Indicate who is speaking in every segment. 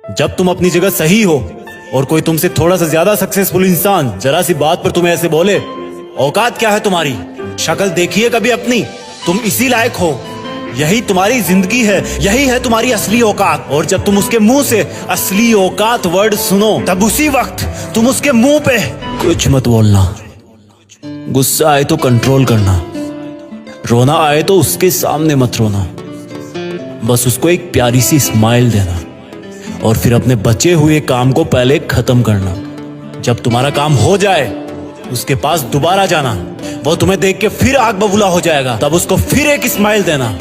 Speaker 1: जब तुम अपनी जगह सही हो और कोई तुमसे थोड़ा सा ज्यादा सक्सेसफुल इंसान जरा सी बात पर तुम्हें ऐसे बोले, औकात क्या है तुम्हारी, शक्ल देखिए कभी अपनी, तुम इसी लायक हो, यही तुम्हारी जिंदगी है, यही है तुम्हारी असली औकात। और जब तुम उसके मुंह से असली औकात वर्ड सुनो, तब उसी वक्त तुम उसके मुंह पे कुछ मत बोलना, गुस्सा आए तो कंट्रोल करना, रोना आए तो उसके सामने मत रोना, बस उसको एक प्यारी सी स्माइल देना और फिर अपने बचे हुए काम को पहले खत्म करना। जब तुम्हारा काम हो जाए उसके पास दोबारा जाना, वो तुम्हें देख के फिर आग बबूला हो जाएगा, तब उसको फिर एक स्माइल देना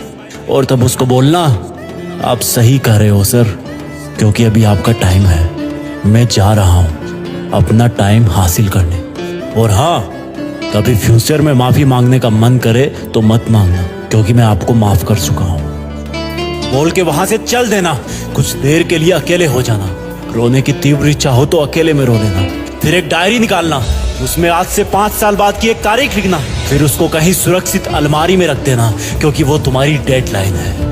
Speaker 1: और तब उसको बोलना, आप सही कह रहे हो सर, क्योंकि अभी आपका टाइम है, मैं जा रहा हूं अपना टाइम हासिल करने। और हाँ, कभी फ्यूचर में माफी मांगने का मन करे तो मत मांगना, क्योंकि मैं आपको माफ कर चुका हूं। बोल के वहां से चल देना, कुछ देर के लिए अकेले हो जाना, रोने की तीव्र इच्छा हो तो अकेले में रो लेना, फिर एक डायरी निकालना, उसमें आज से 5 साल बाद की एक तारीख लिखना, फिर उसको कहीं सुरक्षित अलमारी में रख देना, क्योंकि वो तुम्हारी डेडलाइन है।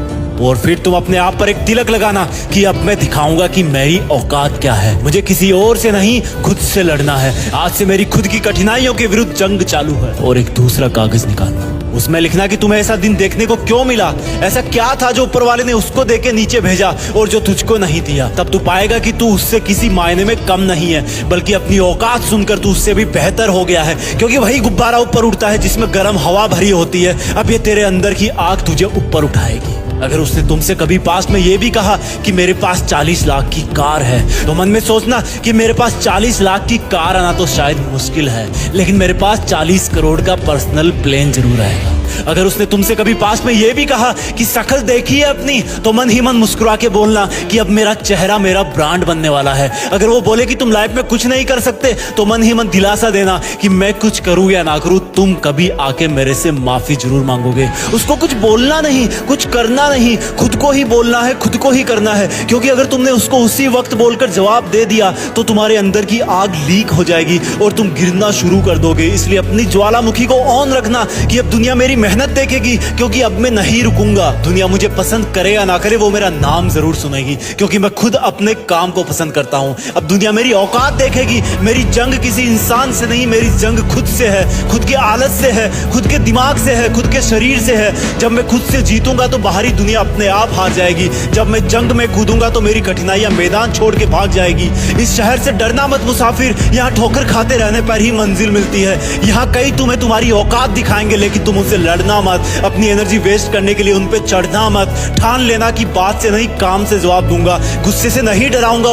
Speaker 1: और फिर तुम अपने आप पर एक तिलक लगाना कि अब मैं दिखाऊंगा कि मेरी औकात क्या है, मुझे किसी और से नहीं खुद से लड़ना है, आज से मेरी खुद की कठिनाइयों के विरुद्ध जंग चालू है। और एक दूसरा कागज निकालना, उसमें लिखना कि तुम्हें ऐसा दिन देखने को क्यों मिला, ऐसा क्या था जो ऊपर वाले ने उसको देके नीचे भेजा और जो तुझको नहीं दिया। तब तू पाएगा कि तू उससे किसी मायने में कम नहीं है, बल्कि अपनी औकात सुनकर तू उससे भी बेहतर हो गया है, क्योंकि वही गुब्बारा ऊपर उड़ता है जिसमें गर्म हवा भरी होती है। अब ये तेरे अंदर की आग तुझे ऊपर उठाएगी। अगर उसने तुमसे कभी पास में ये भी कहा कि मेरे पास 40 लाख की कार है, तो मन में सोचना कि मेरे पास 40 लाख की कार आना तो शायद मुश्किल है, लेकिन मेरे पास 40 करोड़ का पर्सनल प्लेन जरूर आएगा। अगर उसने तुमसे कभी पास में ये भी कहा कि शक्ल देखी है अपनी, तो मन ही मन मुस्कुरा के बोलना कि अब मेरा चेहरा मेरा ब्रांड बनने वाला है। अगर वो बोले कि तुम लाइफ में कुछ नहीं कर सकते, तो मन ही मन दिलासा देना कि मैं कुछ करूं या ना करूं, तुम कभी आके मेरे से माफी जरूर मांगोगे। उसको कुछ बोलना नहीं, कुछ करना नहीं, खुद को ही बोलना है, खुद को ही करना है, क्योंकि अगर तुमने उसको उसी वक्त बोलकर जवाब दे दिया तो तुम्हारे अंदर की आग लीक हो जाएगी और तुम गिरना शुरू कर दोगे। इसलिए अपनी ज्वालामुखी को ऑन रखना कि अब दुनिया मेरी मेहनत देखेगी, क्योंकि अब मैं नहीं रुकूंगा। दुनिया मुझे पसंद करे या ना करे, वो मेरा नाम जरूर सुनेगी, क्योंकि मैं खुद अपने काम को पसंद करता हूं। अब दुनिया मेरी औकात देखेगी, मेरी जंग किसी इंसान से नहीं, मेरी जंग खुद से है, खुद की आदत से है, खुद के दिमाग से है, खुद के शरीर से है। जब मैं खुद से जीतूंगा तो बाहरी दुनिया अपने आप हार जाएगी। जब मैं जंग में कूदूंगा तो मेरी कठिनाइयां मैदान छोड़ के भाग जाएगी। इस शहर से डरना मत मुसाफिर, यहाँ ठोकर खाते रहने पर ही मंजिल मिलती है। यहाँ कई तुम्हें तुम्हारी औकात दिखाएंगे, लेकिन तुम उनसे लड़ना मत, अपनी एनर्जी वेस्ट करने के लिए उन पे चढ़ना मत। ठान लेना कि बात से नहीं काम से जवाब दूंगा, गुस्से से नहीं डराऊंगा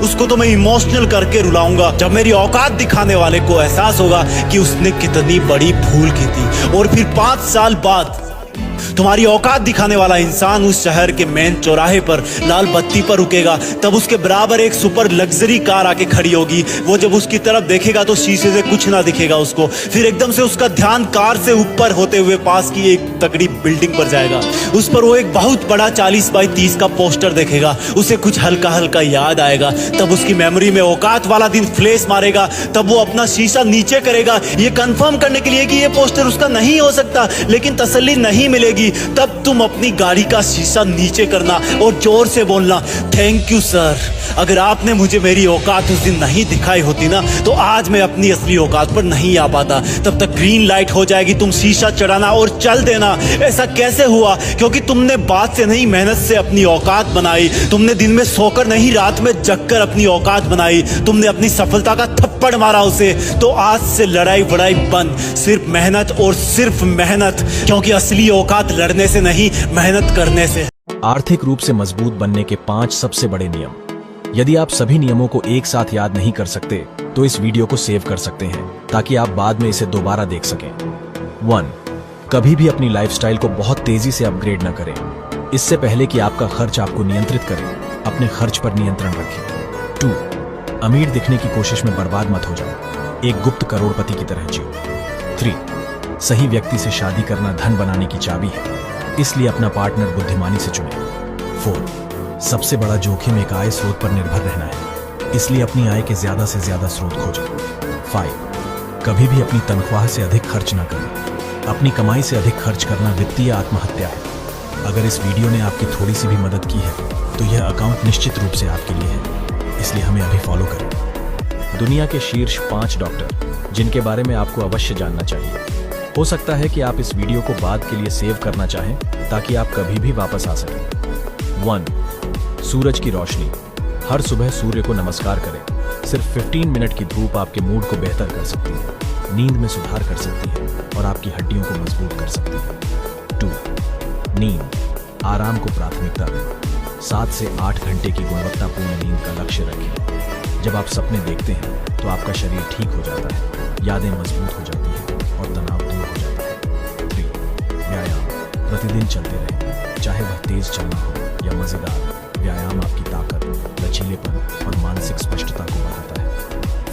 Speaker 1: उसको तो मैं इमोशनल करके रुलाऊंगा। जब मेरी औकात दिखाने वाले को एहसास होगा कि उसने कितनी बड़ी भूल की थी, और फिर 5 साल बाद तुम्हारी औकात दिखाने वाला इंसान उस शहर के मेन चौराहे पर लाल बत्ती पर रुकेगा, तब उसके बराबर एक सुपर लग्जरी कार आके खड़ी होगी। वो जब उसकी तरफ देखेगा तो शीशे से कुछ ना दिखेगा उसको, फिर एकदम से उसका ध्यान कार से ऊपर होते हुए पास की एक तगड़ी बिल्डिंग पर जाएगा। उस पर वो एक बहुत बड़ा 40 बाई 30 का पोस्टर देखेगा, उसे कुछ हल्का हल्का याद आएगा। तब उसकी मेमोरी में औकात वाला दिन फ्लैश मारेगा। तब वो अपना शीशा नीचे करेगा, ये कंफर्म करने के लिए कि ये पोस्टर उसका नहीं हो सकता, लेकिन तसल्ली नहीं मिलेगी। तब तुम अपनी गाड़ी का शीशा नीचे करना और जोर से बोलना, थैंक यू सर, अगर आपने मुझे मेरी औकात उस दिन नहीं दिखाई होती ना, तो आज मैं अपनी असली औकात पर नहीं आ पाता। तब तक ग्रीन लाइट हो जाएगी, तुम शीशा चढ़ाना और चल देना। ऐसा कैसे हुआ? क्योंकि तुमने बात से नहीं मेहनत से अपनी औकात बनाई। तुमने दिन में सोकर नहीं रात में जगकर अपनी औकात बनाई। तुमने अपनी सफलता का थप्पड़ मारा उसे। तो आज से लड़ाई वड़ाई बंद, सिर्फ मेहनत और सिर्फ मेहनत, क्योंकि असली औकात लड़ने से नहीं, मेहनत करने से।
Speaker 2: आर्थिक रूप से मजबूत बनने के 5 सबसे बड़े नियम। यदि आप सभी नियमों को एक साथ याद नहीं कर सकते तो इस वीडियो को सेव कर सकते हैं, ताकि आप बाद में इसे दोबारा देख सकें। 1. कभी भी अपनी लाइफस्टाइल को बहुत तेजी से अपग्रेड न करें। इससे पहले कि आपका खर्च आपको नियंत्रित करे, अपने खर्च पर नियंत्रण रखें। 2. अमीर दिखने की कोशिश में बर्बाद मत हो जाओ, एक गुप्त करोड़पति की तरह जियो। 3. सही व्यक्ति से शादी करना धन बनाने की चाबी है, इसलिए अपना पार्टनर बुद्धिमानी से चुनें। 4. सबसे बड़ा जोखिम एक आय स्रोत पर निर्भर रहना है, इसलिए अपनी आय के ज्यादा से ज्यादा स्रोत खोजें। 5. कभी भी अपनी तनख्वाह से अधिक खर्च न करें, अपनी कमाई से अधिक खर्च करना वित्तीय आत्महत्या है। अगर इस वीडियो ने आपकी थोड़ी सी भी मदद की है तो यह अकाउंट निश्चित रूप से आपके लिए है, इसलिए हमें अभी फॉलो करें। दुनिया के शीर्ष 5 डॉक्टर जिनके बारे में आपको अवश्य जानना चाहिए। हो सकता है कि आप इस वीडियो को बाद के लिए सेव करना चाहें ताकि आप कभी भी वापस आ सकें। 1. सूरज की रोशनी। हर सुबह सूर्य को नमस्कार करें। सिर्फ 15 मिनट की धूप आपके मूड को बेहतर कर सकती है, नींद में सुधार कर सकती है और आपकी हड्डियों को मजबूत कर सकती है। 2. नींद। आराम को प्राथमिकता दें। 7 से 8 घंटे की गुणवत्तापूर्ण नींद का लक्ष्य रखें। जब आप सपने देखते हैं तो आपका शरीर ठीक हो जाता है, यादें मजबूत हो जाती हैं और तनाव दूर हो जाता है। 3. व्यायाम। प्रतिदिन चलते रहें, चाहे वह तेज चलना हो या मजेदार। व्यायाम आपकी ताकत, लचीलेपन और मानसिक स्पष्टता को बढ़ाता है।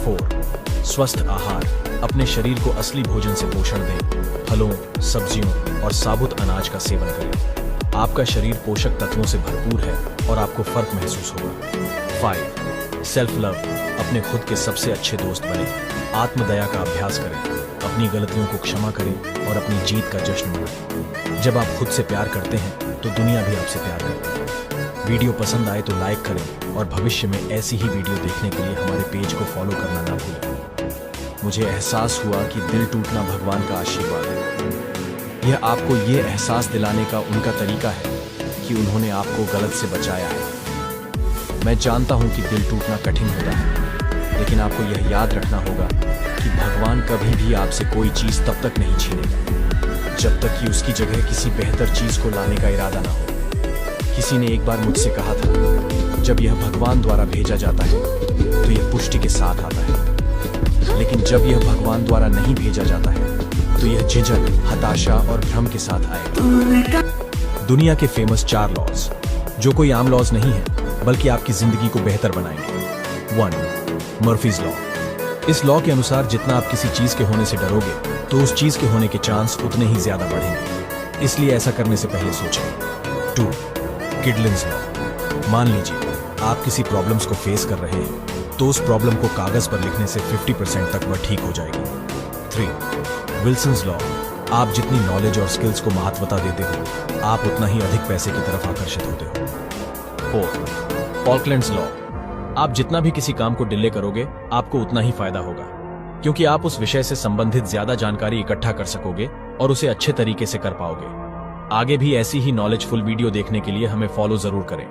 Speaker 2: 4. स्वस्थ आहार। अपने शरीर को असली भोजन से पोषण दें। फलों, सब्जियों और साबुत अनाज का सेवन करें। आपका शरीर पोषक तत्वों से भरपूर है और आपको फर्क महसूस होगा। 5. Self love. अपने खुद के सबसे अच्छे दोस्त बने। आत्मदया का अभ्यास करें। अपनी गलतियों को क्षमा करें और अपनी जीत का जश्न मनाएं। जब आप खुद से प्यार करते हैं तो दुनिया भी आपसे प्यार करती है। वीडियो पसंद आए तो लाइक करें और भविष्य में ऐसी ही वीडियो देखने के लिए हमारे पेज को फॉलो करना ना भूलें। मुझे एहसास हुआ कि दिल टूटना भगवान का आशीर्वाद है। यह आपको ये एहसास दिलाने का उनका तरीका है कि उन्होंने आपको गलत से बचाया है। मैं जानता हूं कि दिल टूटना कठिन होता है, लेकिन आपको यह याद रखना होगा कि भगवान कभी भी आपसे कोई चीज तब तक नहीं छीनेगा जब तक कि उसकी जगह किसी बेहतर चीज को लाने का इरादा ना हो। किसी ने एक बार मुझसे कहा था, जब यह भगवान द्वारा भेजा जाता है तो यह पुष्टि के साथ आता है, लेकिन जब यह भगवान द्वारा नहीं भेजा जाता है तो यह झिझक, हताशा और भ्रम के साथ आएगा। दुनिया के फेमस 4 लॉज, जो कोई आम लॉज नहीं है बल्कि आपकी जिंदगी को बेहतर बनाएंगे। 1. Murphy's law. इस लॉ के अनुसार जितना आप किसी चीज के होने से डरोगे तो उस चीज के होने के चांस उतने ही ज्यादा बढ़ेंगे, इसलिए ऐसा करने से पहले सोचें। 2. किडलिंस लॉ। मान लीजिए आप किसी प्रॉब्लम्स को फेस कर रहे हैं तो उस प्रॉब्लम को कागज पर लिखने से 50% तक वह ठीक हो जाएगी। 3. Wilson's law. आप जितनी नॉलेज और स्किल्स को महत्वता देते हो आप उतना ही अधिक पैसे की तरफ आकर्षित होते हो। 4. फॉल्कलैंड्स लॉ। आप जितना भी किसी काम को डिले करोगे आपको उतना ही फायदा होगा, क्योंकि आप उस विषय से संबंधित ज्यादा जानकारी इकट्ठा कर सकोगे और उसे अच्छे तरीके से कर पाओगे। आगे भी ऐसी ही नॉलेजफुल वीडियो देखने के लिए हमें फॉलो जरूर करें।